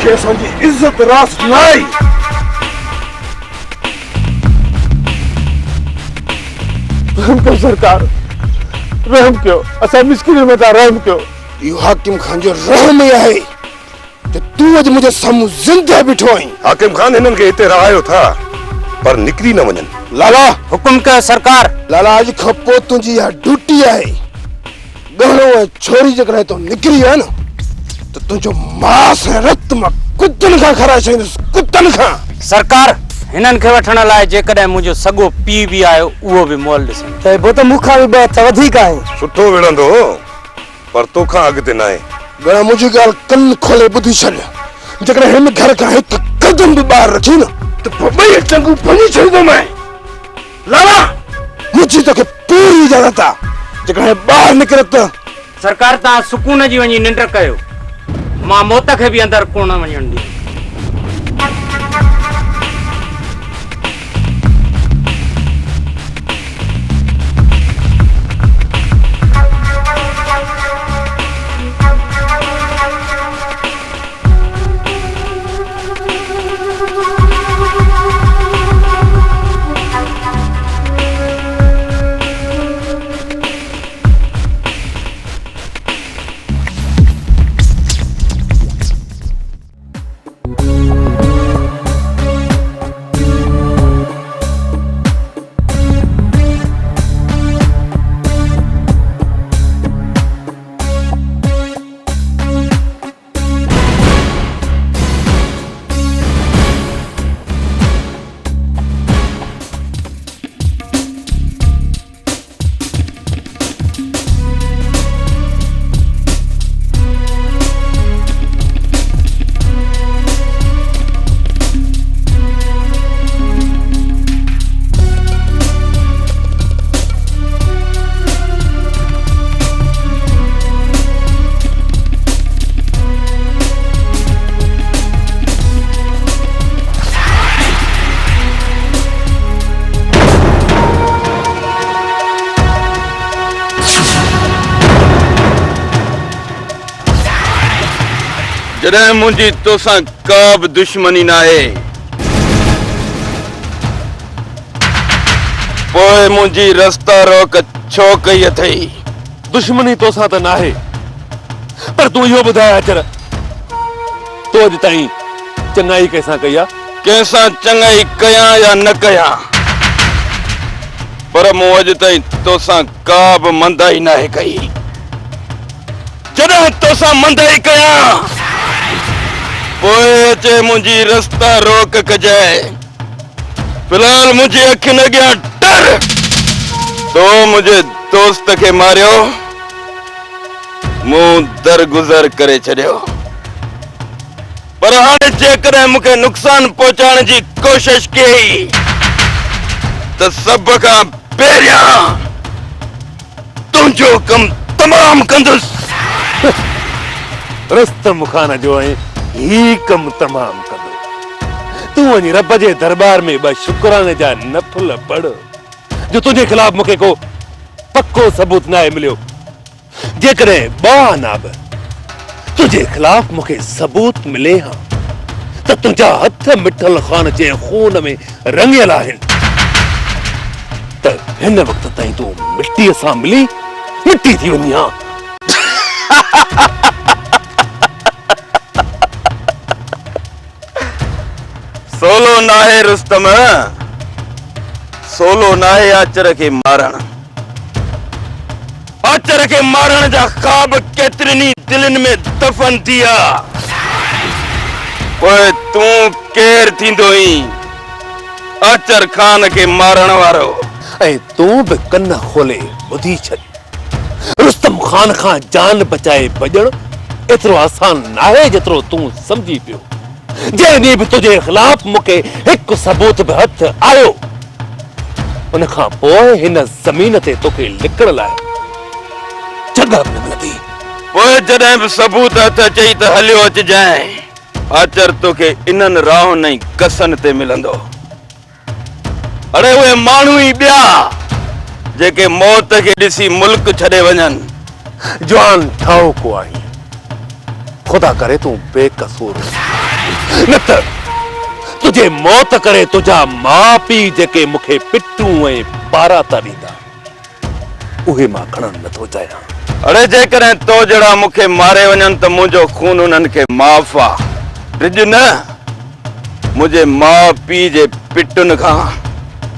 के असांजी इज्जत रास नाई। रहम कयो सरकार, रहम कयो, असां मिस्किन में था रहम कयो। यो हाकिम खान जो रहम ही आहे ते तू अज मुझे सामू जिंदा बिठो आई। हाकिम खान इन्हनि खे हिते रहायो था पर निकरी न वञनि। लाला हुकुम कयो सरकार। लाला अज खां पोइ तुंहिंजी इहा ड्यूटी आहे। गहणो छोरी जेकॾहिं तो निकरी आहे न तो तुंहिंजो मांस ऐं रत मां कुतनि खां खाराए छॾींदुसि, कुतनि खां। सरकार हिननि खे वठण लाइ जेकॾहिं मुंहिंजो सॻो पीउ बि आयो उहो बि मोल ॾिसनि। त पोइ त मूंखां बि ॿ हथ वधीक आहे। सुठो विढ़ंदो पर तोखां अॻिते न आहे। गणा मुंहिंजी ॻाल्हि कन खोले ॿुधी छॾ। जेकॾहिं हिन घर खां हिकु कदम बि ॿाहिरि रखी न त पोइ ॿई टंगू भञी छॾींदोमांइ। लाला मुंहिंजी तोखे पूरी इजाज़त आहे। जेकॾहिं ॿाहिरि निकिरे त सरकार तव्हां सुकून जी वञी निंड कयो, मां मौत खे बि अंदरि कोन वञण ॾींदुमि। जॾहिं मुंहिंजी तोसां का बि दुश्मनी न आहे पोइ मुंहिंजी रस्ता रोक छो कई अथई? दुश्मनी तोसां त न आहे, पर तूं इहो ॿुधाए अचर, तो अॼु ताईं चङाई कंहिंसां कई आहे? कंहिंसां चङाई कयां या न कयां, पर मूं अॼु ताईं तोसां का बि मंदाई नाहे कई। जॾहिं तोसां मंदाई कयां पोइ अचे मुंहिंजी रस्ता रोक कजाए। फिलहाल मुंहिंजी अखियुनि अॻियां डर। तो मुंहिंजे दोस्त खे मारियो, मूं दरगुज़र करे छॾियो, पर हाणे जेकॾहिं मूंखे नुक़सान पहुचाइण जी कोशिश कई त सभ खां पहिरियां तुंहिंजो कमु तमामु कंदुसि। रुस्तम खान जो ऐं ही कम तमाम कंदो। तू वञी रब जे दरबार में ॿ शुक्राने जा नफल पढ़ जो तुंहिंजे खिलाफ मूंखे को पक्को सबूत न मिलियो। जेकॾहिं ॿ बि तुंहिंजे खिलाफ मूंखे सबूत मिले हा त तुंहिंजा हथ मिठल खान जे खून में रंगियल आहिनि, त हिन वक़्त ताईं तूं मिट्टीअ सां मिली मिट्टी थी वञी हा। सोलो नाहे रुस्तम, सोलो नाहे आचर खे मारण। आचर खे मारण जा ख्वाब केतिरनि दिलनि में दफ़न थिया। पोइ तूं केरु थींदोई आचर खान खे मारण वारो? ऐं तूं बि कन खोले ॿुधी छॾ, रुस्तम खान खां जान बचाए भॼण एतिरो आसान नाहे जेतिरो तूं समझी पियो। जंहिं ॾींहुं बि तुंहिंजे खिलाफ मूंखे हिकु सबूत बि हथ आयो, उन खां पोइ हिन ज़मीन ते तोखे लिकण लाइ जॻह बि न मिलंदी। पोइ जॾहिं बि सबूत हथ अचई त हलियो अचिजांइ। आचर तोखे इन्हनि राहुनि ऐं कसनि ते मिलंदो। अड़े उहे माण्हू ई ॿिया जेके मौत खे ॾिसी मुल्क छॾे वञनि। जवान ठाहो को आहीं, ख़ुदा करे तूं बेकसूर। न त तुझे मौत करे तुझा मां पीउ जेके मूंखे पिटूं ऐं पारा था ॾींदा उहे मां खणण नथो चाहियां। अड़े जेकॾहिं तो जहिड़ा मूंखे मारे वञनि त मुंहिंजो खून उन्हनि खे माफ़ आहे। डिॼ न मुंहिंजे माउ पीउ जे पिटुनि खां,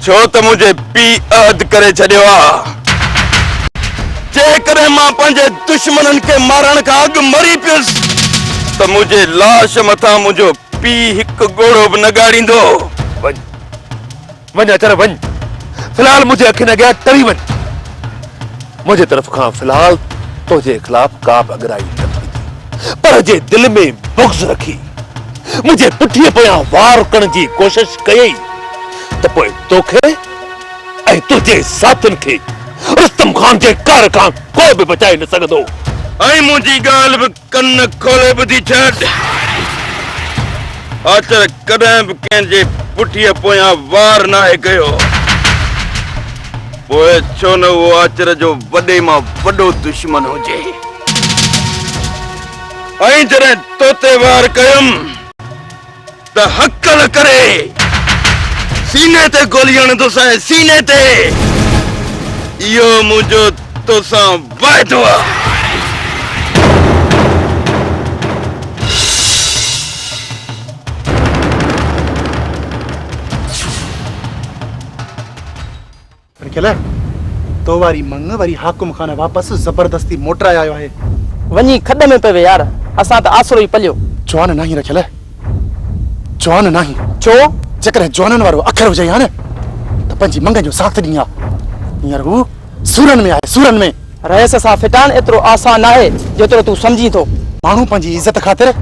छो त मुंहिंजे पीउ अहद करे छॾियो आहे जेकॾहिं मां पंहिंजे दुश्मननि खे मारण खां अॻु मरी पियुसि त मुंहिंजे लाश मथां मुंहिंजो पीउ हिकु ॻोड़ो बि न ॻाड़ींदो। वञ वञ अचर वञ, फिलहाल मुंहिंजे अखियुनि अॻियां टरी वञ। मुंहिंजे तरफ़ खां फिलहाल तुंहिंजे खिलाफ़ का बि अगराई न थी, पर जे दिलि में बुग़्ज़ रखी मुंहिंजे पुठीअ पोयां वार करण जी कोशिश कयई त पोइ तोखे ऐं तुंहिंजे साथियुनि खे रुस्तम खान जे कार खां को बि बचाए न सघंदो। ऐं मुंहिंजी ॻाल्हि बि कन खोले ॿुधी छॾ। आचर कॾहिं बि कंहिंजे पुठीअ पोयां वार नाहे कयो, पोइ छो न उहो आचर जो वॾे मां वॾो दुश्मन हुजे। ऐं जॾहिं तो ते वार कयुमि त हकल करे सीने ते गोली हणंदुसि ऐं सीने ते। इहो मुंहिंजो तोसां वाइदो आहे। तो वारी मंग वरी हाकुम खान वापस जबरदस्ती मोटराए आयो है। वञी खॾ में पवे यार, असां त आसरो ई पलियो। जवान नहीं रखियल, जवान नहीं। छो? जेकर जवाननि वारो अखर हुजे हा न त पंहिंजी मंग जो साथ ॾींदी आहे। हींअर हू सूरन में आहे, सूरन में। रहिस सां फिटान एतिरो आसान आहे जेतिरो तूं सम्झी थो। माण्हू पंहिंजी इज़त ख़ातिर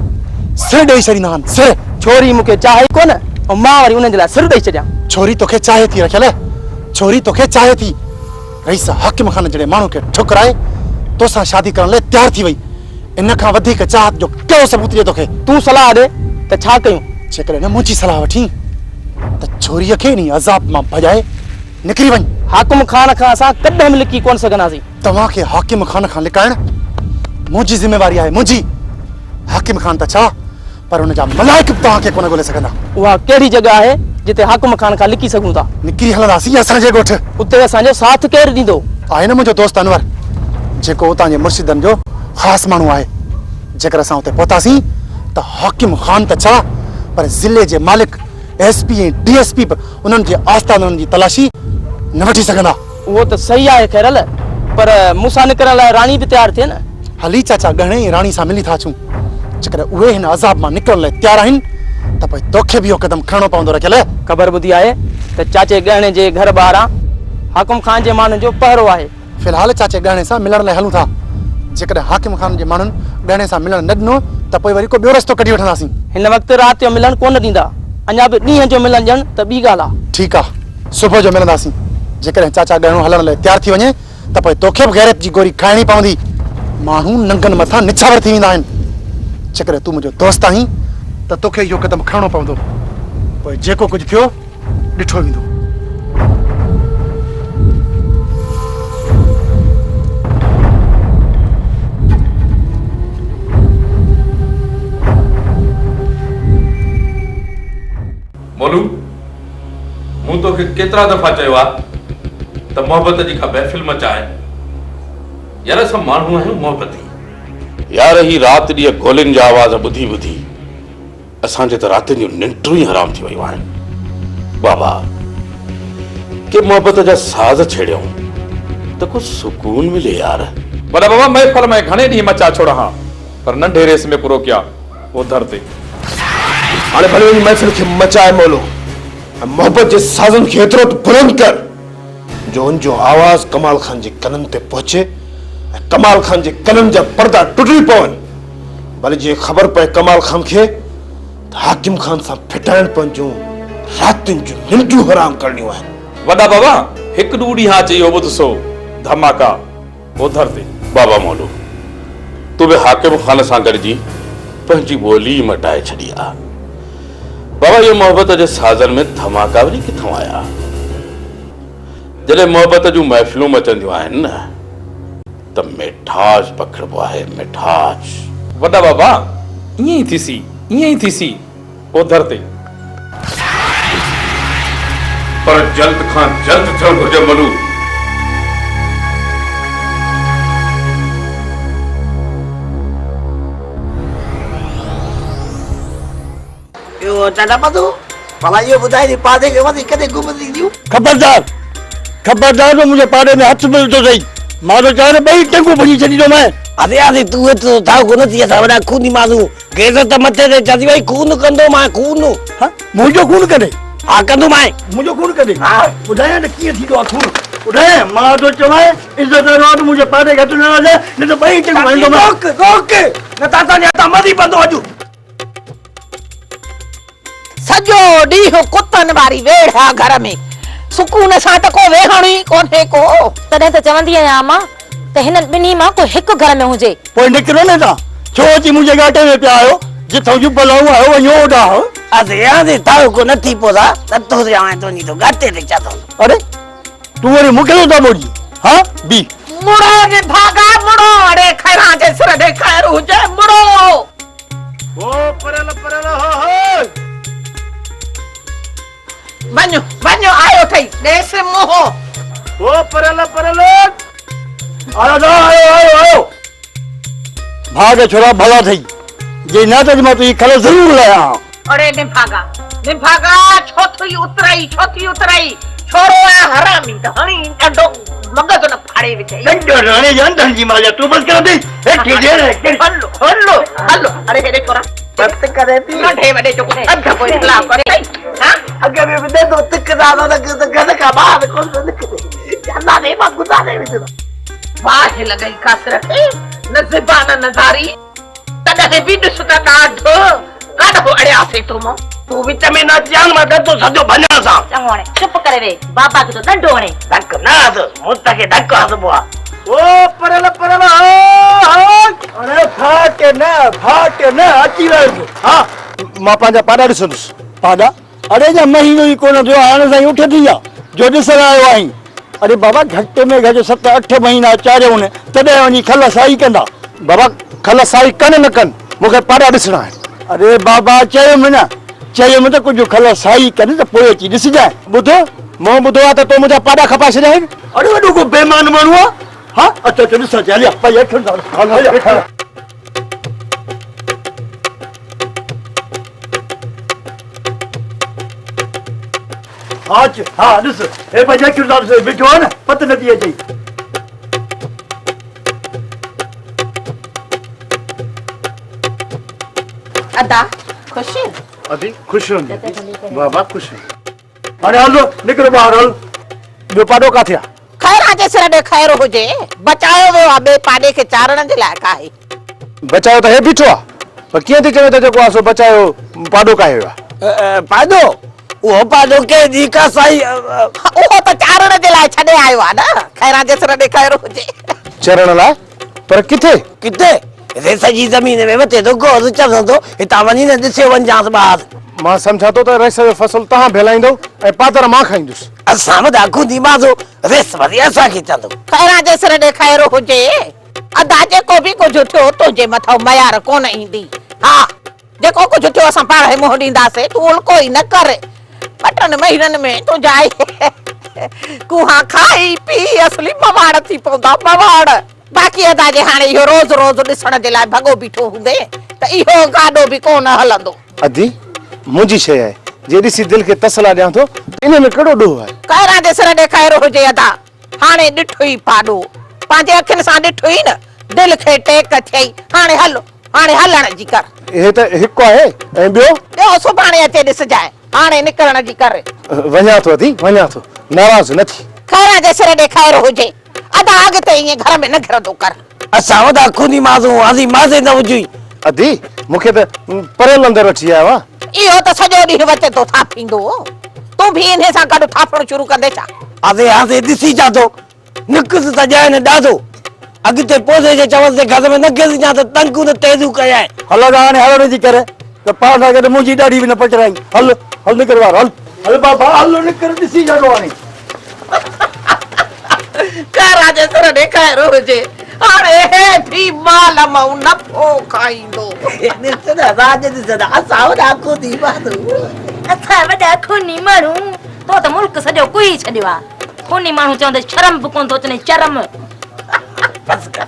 सिर ॾेई छॾींदा आहिनि, सिर। छोरी मूंखे चाहे कोन ऐं मां वरी उन्हनि जे लाइ सिर ॾेई छॾियां। छोरी तोखे चाहे थी रखियल, छोरी तोखे चाहे थी। रईस हाकिम खान जड़े माण्हू खे ठुकराए तोसां शादी करण लाइ तयार थी वई। इन खां वधीक चाहत जो कहिड़ो सबूत ॾे तोखे? तूं सलाह ॾे त छा कयूं? जेकॾहिं न मुंहिंजी सलाह वठी त छोरीअ खे नी अज़ाब मां भॼाए निकिरी वञ। हाकिम खान खां असां कॾहिं बि लिकी कोन सघंदासीं। तव्हांखे हाकिम खान खां लिकाइण मुंहिंजी ज़िम्मेवारी आहे, मुंहिंजी। हाकिम खान त छा, पर हुन जा मलाइक बि तव्हांखे कोन ॻोल्हे सघंदा। उहा कहिड़ी जॻह आहे जिते हाकिम खान खां लिकी सघूं था? निकिरी हलंदासीं असांजे ॻोठ। उते असांजो साथ केरु ॾींदो? आहे न मुंहिंजो दोस्त अनवर, जेको उतां जे मुर्शिदनि जो ख़ासि माण्हू आहे। जेकर असां उते पहुतासीं त हाकिम खान त छा, पर ज़िले जे मालिक एसपी ऐं डीएसपी बि उन्हनि जे आस्थाननि जी तलाशी न वठी सघंदा। उहो त सही आहे खैरल, पर मूंसां निकिरण लाइ राणी बि तयारु थिए न। हली चाचा गहणे राणी सां मिली था अचूं। जेकर उहे हिन अज़ाब मां निकिरण लाइ तयारु आहिनि त पोइ तोखे बि इहो क़दम खणणो पवंदो। रखियल ख़बर ॿुधी आहे त चाचे गहणे जे घर ॿाहिरां हाकिम खान जे माण्हुनि जो पहरो आहे। फिलहाल चाचे गहणे सां मिलण लाइ हलूं था। जेकॾहिं हाकिम खान जे माण्हुनि गहणे सां मिलण न ॾिनो त पोइ वरी को ॿियो रस्तो कढी वठंदासीं। हिन वक़्तु राति जो मिलण कोन ॾींदा, अञा बि ॾींहं जो मिलण ॾियनि त ॿी ॻाल्हि आहे। ठीकु आहे, सुबुह जो मिलंदासीं। जेकॾहिं चाचा गहणो हलण लाइ तयारु थी वञे त पोइ तोखे बि गैरत जी गोरी खाइणी पवंदी। माण्हू नंगनि मथां निछावर थी वेंदा आहिनि। जेकॾहिं तूं मुंहिंजो दोस्त आहीं त तोखे इहो क़दम खणणो पवंदो। पोइ जेको कुझु थियो ॾिठो वेंदो। मोलू, मूं तोखे केतिरा दफ़ा चयो आहे त मोहबत जी का महफ़िल मचाए। यार असां माण्हू आहियूं मोहबती। यार ही राति ॾींहं गोलियुनि जा आवाज़ ॿुधी ॿुधी असांजे त रातिनि जूं निंडूं ई हराम थी वियूं आहिनि। बाबा के मोहबत जा साज़ छेड़ियऊं त कुझु सुकून मिले यार। वॾा बाबा महफ़िल में घणे ॾींहं मचा छोड़ा हा, पर नंढे रेस में पूरो कया वो दर ते। हाणे भले वञी महफ़िल खे मचाए मोलो ऐं मोहबत जे साज़नि खे एतिरो बुलंद कर जो उनजो आवाज़ कमाल खान जे कननि ते पहुचे ऐं कमाल खान जे कननि जा पर्दा टुटी पवनि। भले जीअं ख़बर पए कमाल खान खे त हाकिम खान सां फिटाइण पंहिंजूं रातियुनि जूं निंडूं हराम करणियूं आहिनि। वॾा बाबा हिकु ॾू ॾींहं अचे इहो ॿुधसो धमाका ओधर ते। बाबा मोलू तूं बि हाकिम खान सां गॾिजी पंहिंजी ॿोली मटाए छॾी आहे। बाबा ये मोहब्बत जे साज़न में धमाका वरी किथों आया? जॾहिं मोहब्बत जूं महफ़िलूं मचंदियूं आहिनि न त मिठास पखिड़बो आहे, मिठास। वॾा बाबा ईअं ई थीसी, ईअं ई थीसी। ओधर ते पर जल्द खां जल्द थियणु घुरिजे मलू। दादा मधु भला इहो ॿुधाए नी पाड़े खे वञी कॾहिं घुमंदी थियूं? खबरदार खबरदार तो मुझे पाड़े में हथ मिलंदो सही। मां तो चाहे ॿई टंगू भॼी छॾींदो मैं। अरे अरे तूं एतिरो थाव कोन थी असां वॾा खूनी माण्हू गैस त मथे ते चदी वई खून कंदो मां खून। हाँ मुंहिंजो खून कॾहिं? हा कंदो मां मुंहिंजो खून कॾहिं? हा ॿुधायां न कीअं थींदो आहे खून। ॿुधायां मां तो चवां इज़त वारो मुंहिंजे पाड़े खे हथ न लॻाए न त ॿई टंगू भॼंदो मैं। रोक रोक न त असांजे हथां मरी पवंदो अॼु। सॼो ॾींहुं कुतनि वारी वेड़ घर में सुकून सां त को वेहण ई कोन्हे को। तॾहिं त चवंदी आहियां अम्मा त हिन ॿिन्ही मां को हिकु घर में हुजे। पोइ निकिरो न तव्हां छो अची मुंहिंजे घाटे में पिया आहियो जिथो जुबल आहियो वञो ओॾां। अरे यार थाव कोन थी पोदा न तो जाए तो नी तो गाते ते चातो। अरे तूं वरी मूंखे था ॿोड़ी? हाँ बी मुड़ो जे भागा मुड़ो अड़े खैरा जे सिर ते खैर हुजे मुड़ो। ओ परल परल हो हो वञो वञो आयो ठई देस मोह। ओ परल परल आयो ना आयो आयो आयो भाग छोरा भला थई जे ना त मां तुझी खल जरूर लाया। अड़े निभागा छो थी उतराई छोरो है हरामी त हणी डंडो मगज न फाड़े विचे। डंडो राणे जान धनजी माजा तू बस कर दे ए के दे हल्लो हल्लो हल्लो अरे हेरे छोरा मत करे थी नढे वडे जो अध कोई खिलाफ करे हां अगे में दे दो तिक दादा न गद का बाद कौन तो निकले जाना नहीं मां गुदा नहीं विच बाह लगाई कसरत न ज़बान नजारी तडे भी ॾिसदा ॾाढो काढो अड़िया से तू विच में न जान मां तो सजो भञा सा चङो हाणे चुप करे वे बाबा खे तो डंडो हणे। धक ना तो मुत के धक हसबो आ। ओ परल परल अरे फाट न अची वञ। हाँ मां पंहिंजा पाड़ा ॾिसंदुसि पाड़ा अरे जा महीनो ई कोन थियो हाणे साईं उठ थी विया जो ॾिसण आयो आहीं। अरे बाबा घटि में घटि 7-8 महीना चारियो न तॾहिं वञी खल साई कंदा। बाबा खल साई कनि न कनि मूंखे पाड़ा ॾिसणा आहिनि। अरे बाबा चयोमि त कुझु खल साई कनि त पोइ अची ॾिसजांइ। ॿुधो मूं ॿुधो आहे त तो मुंहिंजा पाड़ा खपाए छॾिया आहिनि। अरे वॾो को बेईमान माण्हू आहे। हाँ अचो अचो ॾिसां हलिया भई हेठि हाँ ॾिस हे भई किरदार से बीठो आहे न पत नथी अचे। अदा खुशी अभी खुश हूंदी बाबा खुश। अरे हलो निकिरो ॿाहिरि हल ॿियो पाड़ो किथे आहे? खैरा जे सिर ते खैर हुजे बचायो वियो आहे ॿिए पाड़े खे चारण जे लाइक़ आहे। बचायो त हे बीठो आहे पर कीअं थी चवे त जेको आहे सो बचायो पाड़ो कायो आहे? पादो वो पादो के जी का साई उहो त चारण जे लाइ छॾे आयो आहे न खैरा जे सिर ते खैर हुजे। चरण लाइ पर किथे किथे रे सजी जमीन में वते तो गोद चलंदो हिता वनी न दिसे वंजास बाद। मां सम्झा तो त रेस जो फसल तहां भेलाईंदो ऐं पादर मां खाईंदुसि। असां वदा खुदी माजो रेस वरी असां खे चंदो खैरा जे सिर ते खैर हुजे अदा जेको बि कुझु थियो तुंहिंजे मथां मयार कोन ईंदी। हा जेको कुझु थियो असां पाण मुंहुं ॾींदासीं तूं उल्को ई न कर। 2 महीननि में तुंहिंजा कुहा खाई पी असली मवाड़ थी पवंदा मवाड़। बाक़ी अदा जे हाणे इहो रोज़ रोज़ ॾिसण जे लाइ भॻो बीठो हूंदे त इहो गाॾो बि कोन हलंदो। अदी मुंहिंजी शइ आहे जे ॾिसी दिलि खे तसला ॾियां थो इन में कहिड़ो ॾोह आहे? खैरा जे सिर ते खैर हुजे अदा हाणे ॾिठो ई पाॾो पंहिंजे अखियुनि सां ॾिठो ई न दिलि खे टेक थियई। हाणे हलण जी कर। हे त हिकु आहे ऐं ॿियो सुभाणे अचे ॾिसजांइ हाणे निकिरण जी कर। वञा थो अदी वञा थो नाराज़ न थी। खैरा जे सिर ते खैर हुजे अदा अॻिते ईअं घर में न घिरंदो कर। असां वदा खुदी माजो आजी माजे न हुजी। अदी मूंखे त परेल अंदरि अची आयो आहे। इहो त सॼो ॾींहुं वते तो थापींदो तूं बि इन सां गॾु थापण शुरू कंदे छा? आजे आजे ॾिसी जातो निकस त जाए न ॾाढो अॻिते पोसे जे चवस जे घर में न गिर जा त तंकू न तेजू कया हल हाणे हलण जी करे त पाण सां गॾु मुंहिंजी ॾाढी बि न पचराई। हल हल निकर वार हल हल बाबा हल निकर ॾिसी जातो हाणे। खैरा जे सिर ते खैर हुजे हाणे हे भी माल मां नफो खाईंदो ॾिसंदा राज ॾिसंदा असां वॾा खुदी बादू असां वॾा खूनी माण्हू तो त मुल्क सॼो कुई छॾियो आहे खूनी माण्हू चवंदे शर्म बि कोन थो अचे शर्म बस कर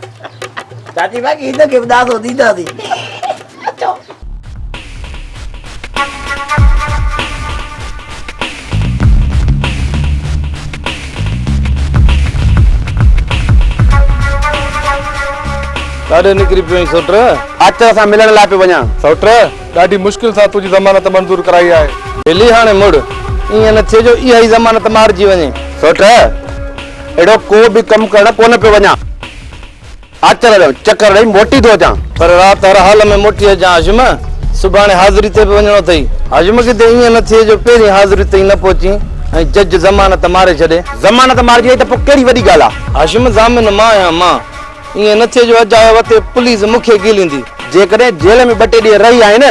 दादी बाकी हिनखे बि ॾाढो ॾींदासीं ॾाढो निकिरी पियो सोट अचर सां मिलण लाइ पियो वञा सोट ॾाढी मुश्किल सां तुंहिंजी ज़मानत मंज़ूर कराई आहे मिली हाणे मुड़ ईअं न थिए जो इहा ई ज़मानत मारिजी वञे सोट अहिड़ो को बि कमु करण कोन पियो वञा अचर चकर ॾेई मोटी थो अचां पर राति हर हाल में मोटी अचां हाशिम सुभाणे हाज़िरी ते बि वञिणो अथई हाशिम किथे ईअं न थिए जो पहिरीं हाज़िरी ते ई न पहुची ऐं जज ज़मानत मारे छॾे ज़मानत मारिजी वई त पोइ कहिड़ी वॾी ॻाल्हि आहे हाशिम ज़ामिन मां आहियां मां ईअं न थिए जो अॼु आयो वते पुलिस मूंखे गिलींदी जेकॾहिं जेल में 2 ॾींहं रही आहे न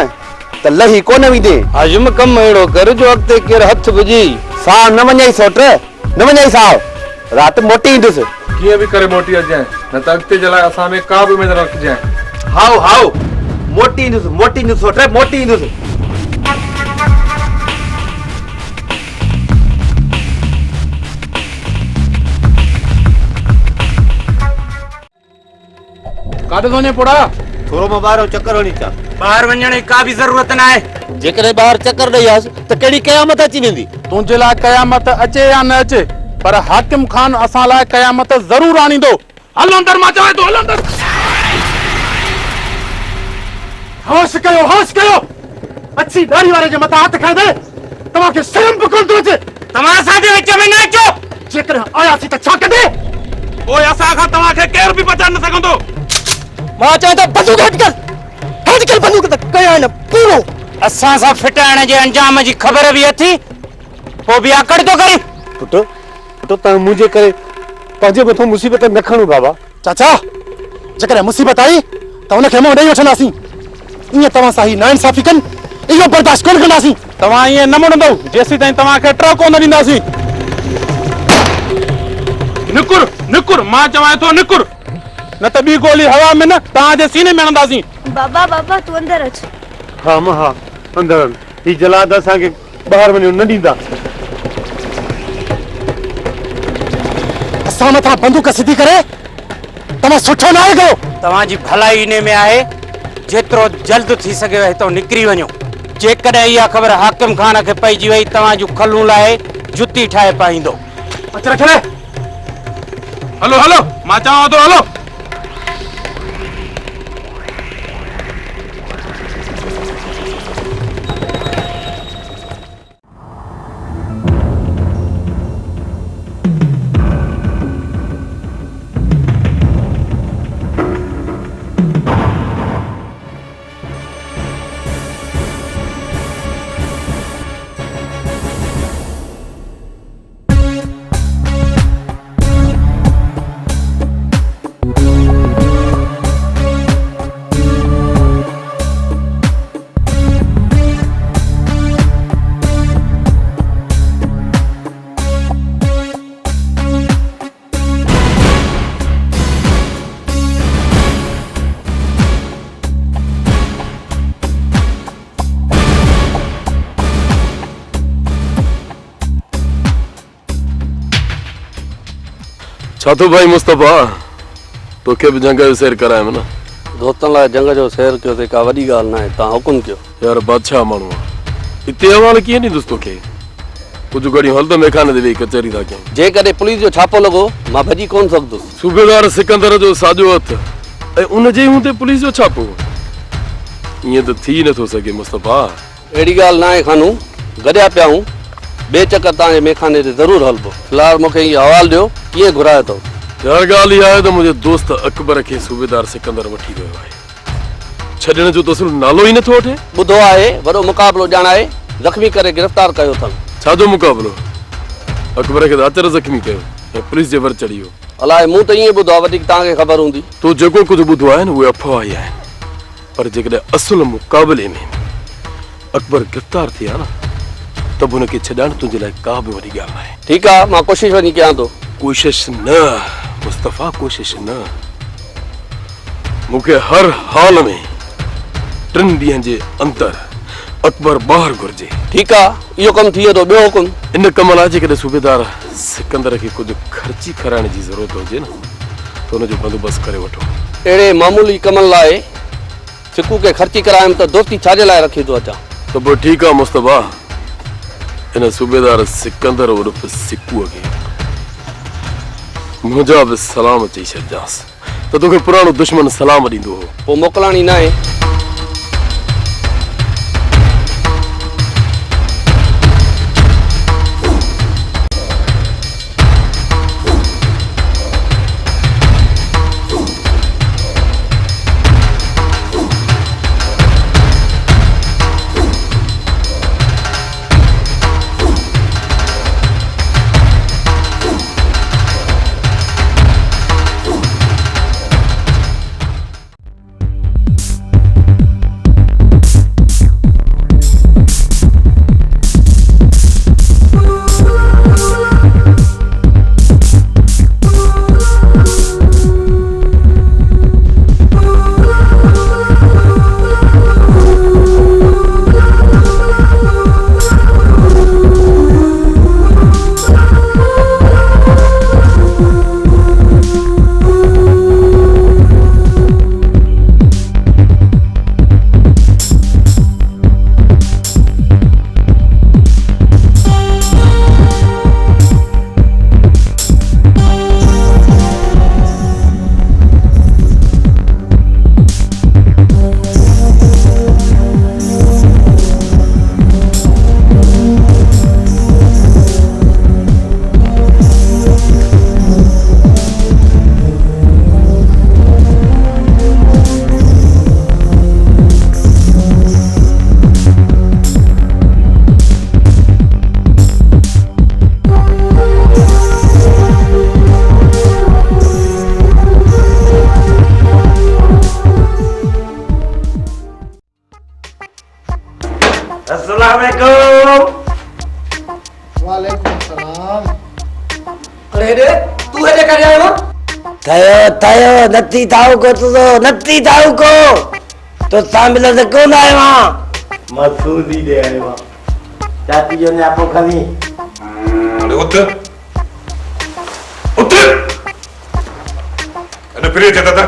त लही कोन वेंदे हाशिम कमु अहिड़ो कर जो अॻिते केरु हथ विझी साह न वञई सोट न वञई साह राति मोटी ईंदुसि कीअं बि करे मोटी अचजांइ न त अॻिते जे लाइ असां में का बि उमेद न रखजांइ हाउ हाउ मोटी ईंदुसि सोट मोटी ईंदुसि काॾे थो वञे पोड़ा थोरो मां ॿाहिरि चकर हणी अचां ॿाहिरि वञण जी का बि ज़रूरत न आहे जेकॾहिं ॿाहिरि चकर ॾेई आयसि त कहिड़ी क़यामत अची वेंदी तुंहिंजे लाइ क़यामत अचे या न अचे पर हाकिम खान असां लाइ क़यामत ज़रूर आणींदो हलो अंदर मां चवां थो हलो अंदर होश कयो अच्छी दाढ़ी वारे जे मथां हथ खणे दे तव्हांखे शर्म बि कोन थो अचे तव्हां असांजे विच में न अचो जेकॾहिं आयासीं त छा कंदे पोइ असां खां तव्हांखे केरु बि बचाए न सघंदो मां चवां थो बंदूक हट कर बंदूक त कया न पूरो असां सां फिटाइण जे अंजाम जी ख़बर बि अथी पोइ बि आकड़ थो करे पुट तव्हां मुंहिंजे करे पंहिंजे मथां मुसीबत न खणो बाबा चाचा जेकॾहिं मुसीबत आई त हुनखे मुंहुं ॾेई वठंदासीं ईअं तव्हां सां ही नाइंसाफ़ी कनि इहो बर्दाश्त कोन कंदासीं तव्हां ईअं न मुड़ंदव जेसीं ताईं तव्हांखे ट्रक कोन ॾींदासीं निकुर मां चवां थो निकुर न त ॿी गोली हवा में न तव्हांजे सीने में हणंदासीं बाबा तूं अंदर अच हा मां हा अंदर ही जलाद असांखे ॿाहिरि वञण न ॾींदा असां मथां बंदूक सिधी करे तव्हां सुठो न आहे कयो तव्हांजी भलाई इन में आहे जेतिरो जल्द थी सघेव हितां निकिरी वञो जेकॾहिं इहा ख़बर हाकिम खान खे पइजी वई तव्हां जूं खलूं लाइ जुती ठाहे पाईंदो अचर खड़े हलो मां चवां थो हलो छा तो भाई मुस्तफा तोखे बि जंग जो सैर करायम न दोस्तनि लाइ जंग जो सैर कयो त का वॾी ॻाल्हि न आहे तव्हां हुकुम कयो यार बादशाह माण्हू आहे हिते हवाले कीअं ॾींदुसि तोखे कुझु घड़ी हल त मेखाने ते वेही कचहरी था कयूं जेकॾहिं पुलिस जो छापो लॻो मां भॼी कोन सघंदुसि सूबेदार सिकंदर जो साॼो हथ ऐं उन जे हूं ते पुलिस जो छापो ईअं त थी नथो सघे मुस्तफा अहिड़ी ॻाल्हि न आहे खानू गॾिया पिया हूं ॿिए चकर तव्हांजे मेखाने ते ज़रूरु हलबो फ़िलहालु मूंखे इहो हवालु ॾियो कीअं घुरायो अथव यार ॻाल्हि इहा आहे त मुंहिंजे दोस्त अकबर खे सूबेदार सिकंदर वठी वियो आहे छॾण जो तो सिर्फ़ नालो ई नथो वठे ॿुधो आहे वॾो मुक़ाबिलो ॼाणाए ज़ख़्मी करे गिरफ़्तार कयो अथनि छाजो मुक़ाबिलो अकबर खे त अचर ज़ख़्मी कयो ऐं पुलिस जे वर चढ़ी वियो अलाए मूं त ईअं ॿुधो आहे वधीक तव्हांखे ख़बर हूंदी तो जेको कुझु ॿुधो आहे न उहे अफ़वाह ई आहिनि पर जेकॾहिं असुल मुक़ाबले में अकबर गिरफ़्तार थी आहे न त बि हुनखे छॾाइण तुंहिंजे लाइ का बि वॾी ॻाल्हि नाहे ठीकु आहे मां कोशिशि वञी कयां थो कोशिश न मुस्तफ़ा कोशिश न मूंखे हर हाल में 3 ॾींहंनि जे अंदर अकबर ॿाहिरि घुरिजे। ठीक आ, इहो कम थी वेंदो। ॿियो हुकुम? इन कम लाइ जेकॾहिं सूबेदार सिकंदर खे कुछ ख़र्ची कराइण जी ज़रूरत हुजे न तो हुनजो बंदोबस्त करे वठो। अहिड़े मामूली कमनि लाइ सिकू खे ख़र्ची करायमि त दोस्ती छाजे लाइ रखी थो अचां? तो पोइ ठीकु आहे मुस्तफा, इन सूबेदार सिकंदर उर्फ सिकूअ खे मुंहिंजा बि सलाम चई छॾिजांसि त तोखे पुराणो दुश्मन सलाम ॾींदो हो। पोइ मोकिलाणी न आहे। वालेकुम सलाम। अरे रे तू हेडे कर आयो? तयो नती थाउ को तो नती थाउ को तो सामिल से कौन आयो वहां? मसूदी दे आयो वहां। चाची जो ने आपको खनी। अरे उठ अरे फिर चलता था